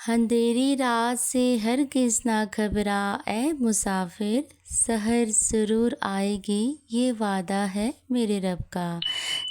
अंधेरी रात से हरगिज़ ना घबरा ए मुसाफिर, सहर ज़रूर आएगी ये वादा है मेरे रब का।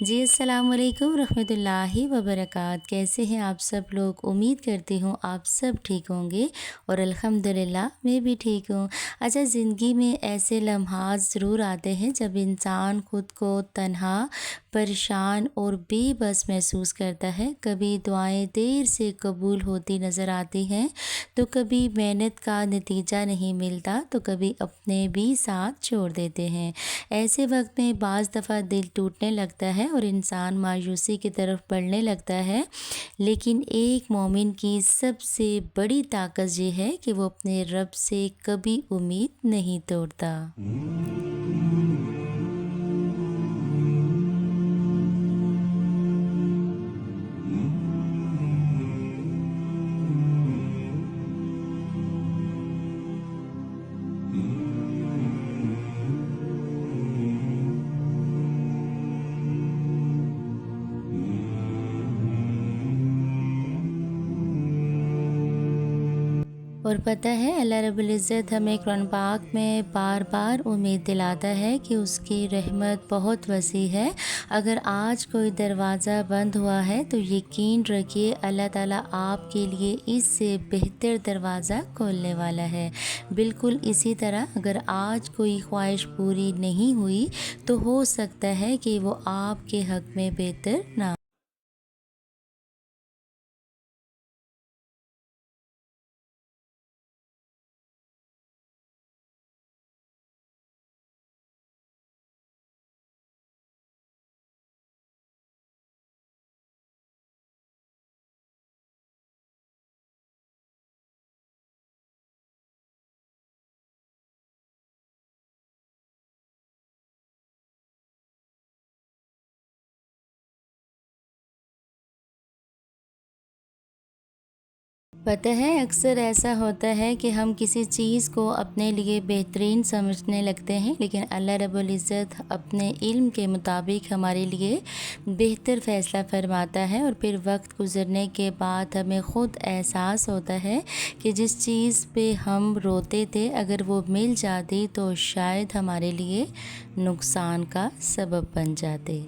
जी अस्सलाम वालेकुम रहमतुल्लाहि व बरकात। कैसे हैं आप सब लोग? उम्मीद करती हूँ आप सब ठीक होंगे और अल्हम्दुलिल्लाह मैं भी ठीक हूँ। अच्छा, ज़िंदगी में ऐसे लम्हात ज़रूर आते हैं जब इंसान खुद को तन्हा, परेशान और बेबस महसूस करता है। कभी दुआएं देर से कबूल होती नज़र आती हैं, तो कभी मेहनत का नतीजा नहीं मिलता, तो कभी अपने भी साथ छोड़ देते हैं। ऐसे वक्त में बाज़ दफ़ा दिल टूटने लगता है और इंसान मायूसी की तरफ बढ़ने लगता है। लेकिन एक मोमिन की सबसे बड़ी ताकत ये है कि वो अपने रब से कभी उम्मीद नहीं तोड़ता। और पता है, अल्लाह रब्बुल इज़्ज़त हमें कुरान पाक में बार-बार उम्मीद दिलाता है कि उसकी रहमत बहुत वसी है। अगर आज कोई दरवाज़ा बंद हुआ है तो यकीन रखिए अल्लाह ताला आपके लिए इससे बेहतर दरवाज़ा खोलने वाला है। बिल्कुल इसी तरह अगर आज कोई ख्वाहिश पूरी नहीं हुई तो हो सकता है कि वो आपके हक़ में बेहतर ना। पता है, अक्सर ऐसा होता है कि हम किसी चीज़ को अपने लिए बेहतरीन समझने लगते हैं, लेकिन अल्लाह रब्बुल इज़्ज़त अपने इल्म के मुताबिक हमारे लिए बेहतर फ़ैसला फ़रमाता है। और फिर वक्त गुज़रने के बाद हमें ख़ुद एहसास होता है कि जिस चीज़ पे हम रोते थे, अगर वो मिल जाती तो शायद हमारे लिए नुकसान का सबब बन जाती।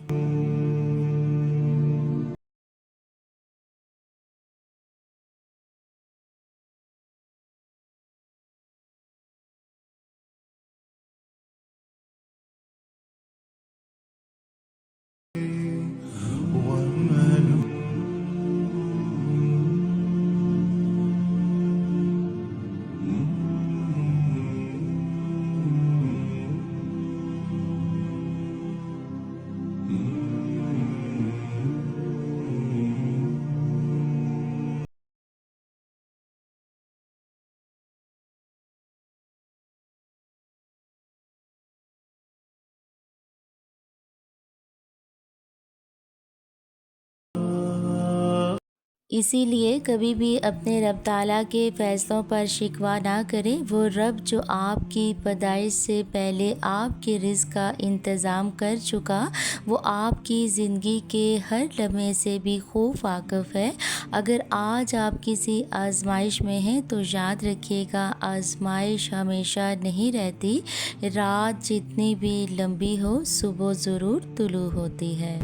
इसीलिए कभी भी अपने रब ताला के फ़ैसलों पर शिकवा ना करें। वो रब जो आपकी पैदाइश से पहले आपके रिज़्क़ का इंतज़ाम कर चुका, वो आपकी ज़िंदगी के हर लम्हे से भी खूब वाकिफ़ है। अगर आज आप किसी आज़माइश में हैं तो याद रखिएगा, आज़माइश हमेशा नहीं रहती। रात जितनी भी लंबी हो, सुबह ज़रूर तुलू होती है।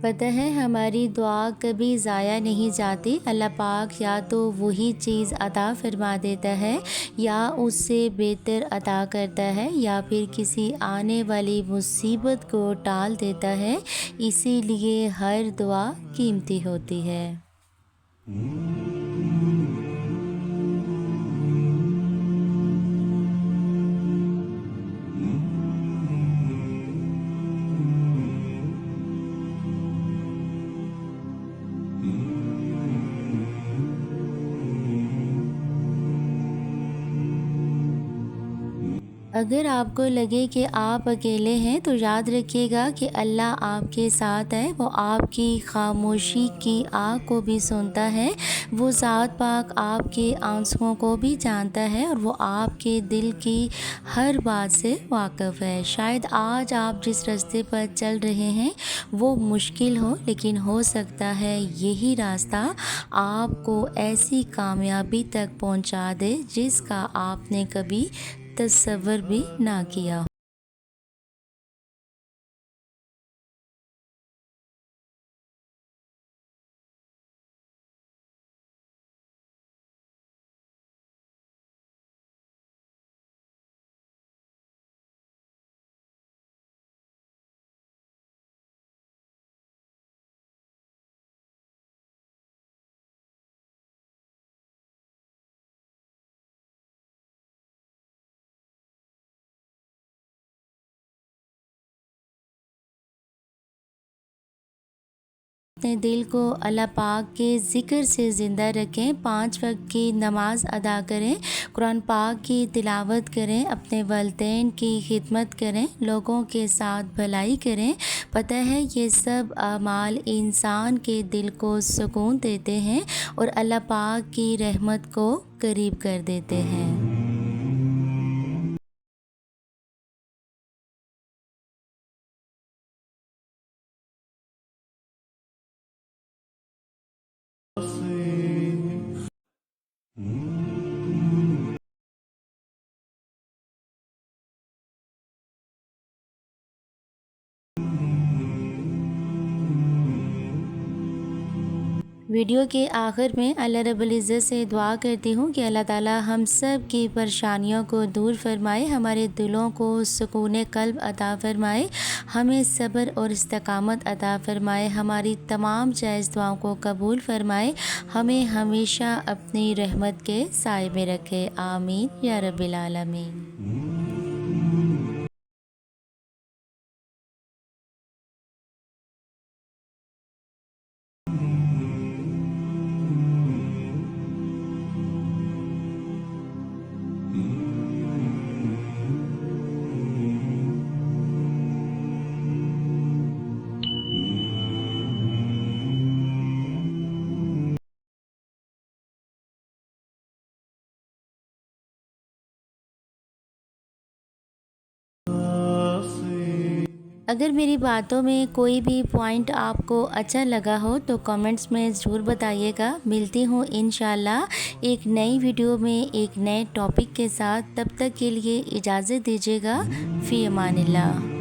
पता है हमारी दुआ कभी ज़ाया नहीं जाती। अल्लाह पाक या तो वही चीज़ अता फरमा देता है या उससे बेहतर अता करता है या फिर किसी आने वाली मुसीबत को टाल देता है। इसीलिए हर दुआ कीमती होती है। अगर आपको लगे कि आप अकेले हैं तो याद रखिएगा कि अल्लाह आपके साथ है। वो आपकी खामोशी की आग को भी सुनता है। वो ज़ात पाक आपके आंसुओं को भी जानता है और वो आपके दिल की हर बात से वाकिफ़ है। शायद आज आप जिस रास्ते पर चल रहे हैं वो मुश्किल हो, लेकिन हो सकता है यही रास्ता आपको ऐसी कामयाबी तक पहुंचा दे जिसका आपने कभी तसव्वुर भी ना किया हो। अपने दिल को अल्लाह पाक के ज़िक्र से ज़िंदा रखें, 5 वक्त की नमाज़ अदा करें, कुरान पाक की तिलावत करें, अपने वालिदैन की खिदमत करें, लोगों के साथ भलाई करें। पता है ये सब अमाल इंसान के दिल को सुकून देते हैं और अल्लाह पाक की रहमत को करीब कर देते हैं। वीडियो के आखिर में अल्लाह रब्बुल इज़्ज़त से दुआ करती हूँ कि अल्लाह ताला हम सब की परेशानियों को दूर फरमाए, हमारे दिलों को सुकून क़ल्ब अता फरमाए, हमें सब्र और इस्तिक़ामत अता फरमाए, हमारी तमाम जायज़ दुआओं को कबूल फरमाए, हमें हमेशा अपनी रहमत के साए में रखे। आमीन या रब्बिल आलमीन। अगर मेरी बातों में कोई भी पॉइंट आपको अच्छा लगा हो तो कमेंट्स में ज़रूर बताइएगा। मिलती हूँ इंशाल्लाह एक नई वीडियो में एक नए टॉपिक के साथ। तब तक के लिए इजाज़त दीजिएगा। फ़ी अमानिल्लाह।